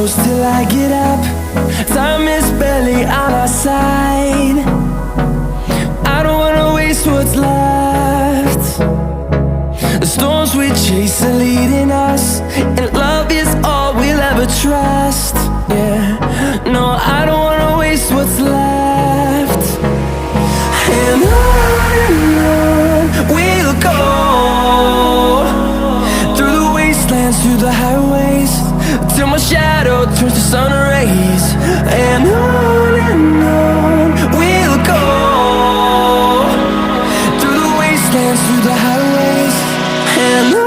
close till I get up. Time is barely on our side. I don't wanna waste what's left. The storms we chase are leading us, and love is all we'll ever trust. Yeah, no, I don't wanna waste what's left. And on we'll go, through the wastelands, through the highways, till my shadow turns to sun rays. And on we'll go, through the wastelands, through the highways, and on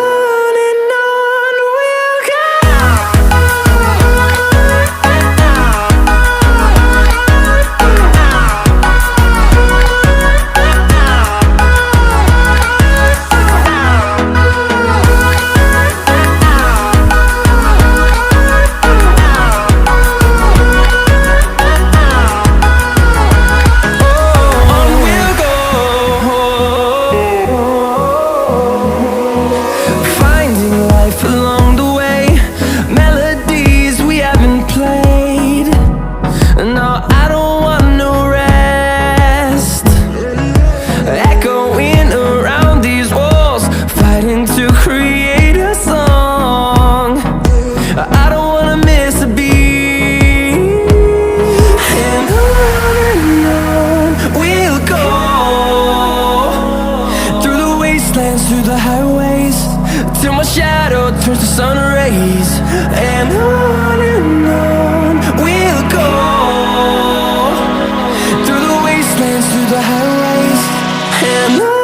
we'll go. Through the highways, till my shadow turns to sun rays. And on we'll go, through the wastelands, through the highways, and on.